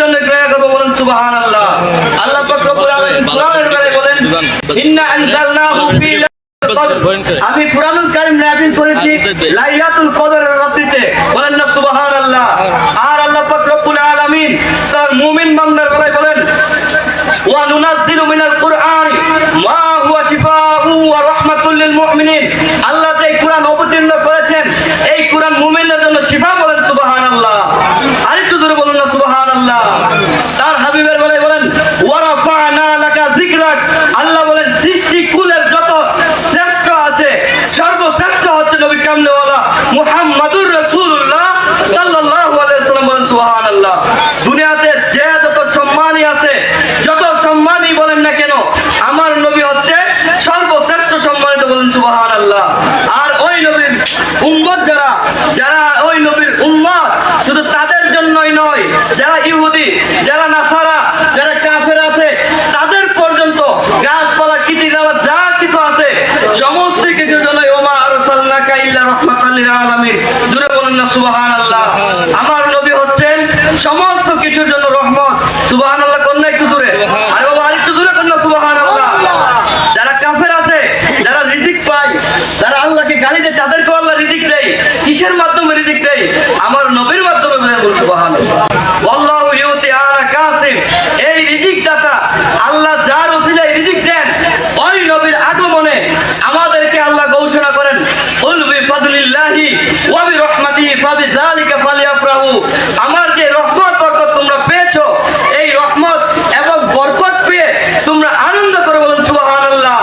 জন্য দয়া করব, বলেন সুবহানাল্লাহ। আল্লাহ পাক রব্বুল আলামিন কোরআনের বেলায় বলেন ইন্না আনজালনাহু ফি আমি কুরআনুল কারীম নাযিল করেছি লাইলাতুল কদরের রাত্রিতে, বলেন না সুবহানাল্লাহ। আর আল্লাহ পাক রব্বুল আলামিন তার মুমিন বান্দার বেলায় বলেন ওয়া নুনাজ্জিলু মিনাল কুরআনি মা হুয়া শিফাউ ওয়া রাহমাতুল লিল মুমিনিন। আল্লাহ যে কুরআন অবতীর্ণ করেছেন এই কুরআন মুমিনদের জন্য শিফা, বলেন সুবহানাল্লাহ। আরেকটু জোরে বলুন না সুবহানাল্লাহ। তার হাবিবের বেলায় বলেন ওয়া রাফা'না লাকা যিকরাক। আল্লাহ বলেন সৃষ্টি কুলের যত শ্রেষ্ঠ আছে সর্বশ্রেষ্ঠ হচ্ছে নবী কামলেওয়ালা মুহাম্মাদুর রাসূলুল্লাহ সাল্লাল্লাহু আলাইহি ওয়াসাল্লাম, বলেন সুবহানাল্লাহ। দুনিয়াতে যে যত সম্মানী আছে, যত সম্মানী বলেন না কেন, আমার নবী হচ্ছে সর্বশ্রেষ্ঠ সম্মানিত, বলেন সুবহানাল্লাহ। আর ওই নবীর উম্মত যারা ওই নবীর উম্মত শুধু তাদের জন্যই নয়, যারা ইহুদি, যারা নাসারা, যারা কাফের আছে তাদের পর্যন্ত গাছপালা কীটনাশক যা কিছু আছে সমস্ত কিছুর জন্য ওমা আরসালনাকা ইল্লা রাহমাতাল লিল আলামিন, জোরে বলেন না সুবহানাল্লাহ। আমার নবী হচ্ছেন সমস্ত কিছুর জন্য রহমত, সুবহানাল্লাহ। কোন না একটু দূরে, আরে বাবা আরেকটু দূরে কোন না সুবহানাল্লাহ। যারা কাফের আছে, যারা রিজিক পায়, যারা আল্লাহকে গালি দেয়, তাদেরকে আল্লাহ রিজিক দেয়। কিসের মাধ্যমে রিজিক দেয়? আমার নবীর মাধ্যমে, বলেন সুবহানাল্লাহ। আল্লাহু ইউতি আলা কাসিম, এই রিজিক দাতা আল্লাহ যার ওসিলায় রিজিক দেন, ওই নবীর আগমনে আমাদেরকে আল্লাহ ঘোষণা করেন কুল বিফাদলিল্লাহি ওয়া বিরহমাতিহি ফাবিযালিকা ফালইফরাহু। আমার যে রহমত বরকত তোমরা পেয়েছো, এই রহমত এবং বরকত পেয়ে তোমরা আনন্দ করো, বলেন সুবহানাল্লাহ।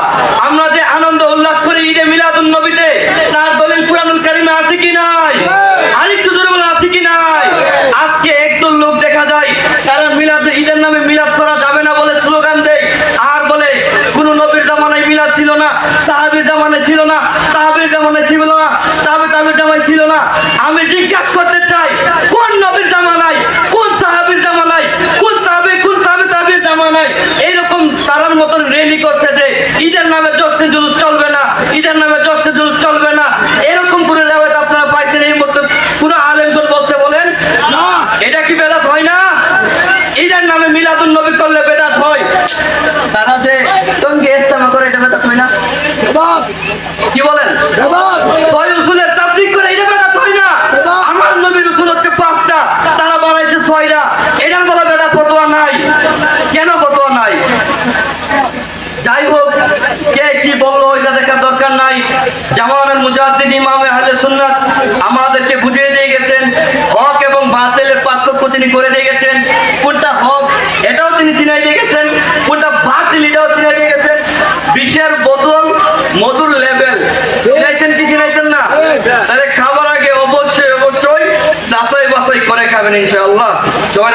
আমরা যে আনন্দ উল্লাস করি ঈদে মিলাদুন নবীতে, তার দলিল কুরআনুল কারীমে আছে কি নাই? আরেকটু জোরে বলেন আছে কি নাই? আজকে একদল লোক দেখা যায় তারা মিলাদ, ঈদের নামে মিলাদ করা যাবে না বলে স্লোগান দেয়, আর বলে কোন নবীর জামানায় মিলাদ ছিল না, সাহাবীর জামানায় ছিল না, তাহাবীর জামানায় ছিল না, তাবির জামানায় ছিল না। আমি জিজ্ঞাসা করতে চাই কোন নবীর জামানায়, কোন সাহাবীর জামানায়, কোন তাবির জামানায় এইরকম তারার মতন র্যালি করছে যে ঈদের নামে জশ্নে জুলুস চলবে না, ঈদের নামে জশ্নে জুলুস চলবে না, এরকম করে রেওয়ায়েত আপনারা পাইছেন? এই মতো কোন আলেম দল বলছে, বলেন না। এটা কি বেদাত হয় না? ঈদের নামে মিলাদুন নবী করলে বেদাত হয়। তারা যে সঙ্গে ইস্তেমা করে, এটা বেদাত হয় না? কি বলেন? ছয় উসুলের তাবলীগ করে, এটা বেদাত হয় না? আমার নবীর উসুল হচ্ছে 5টা, তারা বানাইছে 6টা, এটার বলা বেদাত ফতোয়া নাই। কেন ফতোয়া নাই? যাই হোক, কে কি বললো এটা দেখার দরকার নাই। জামানের মুজাদ্দিদ ইমামে আহলে সুন্নাত আমাদেরকে বুঝিয়ে দিয়ে গেছেন, হক এবং বাতিলের পার্থক্য তিনি করে দিয়ে গেছেন। কোনটা হক এটাও তিনি চিনাই দিয়ে গেছেন, কোনটা বাতিল এটাও চিনাই দিয়ে গেছেন। বিষের বোতল মধুর লেভেল চিনাইছেন কি চিনাইছেন না? তাহলে খাবার আগে অবশ্যই যাচাই বাছাই করে খাবেন ইনশাআল্লাহ। সবাই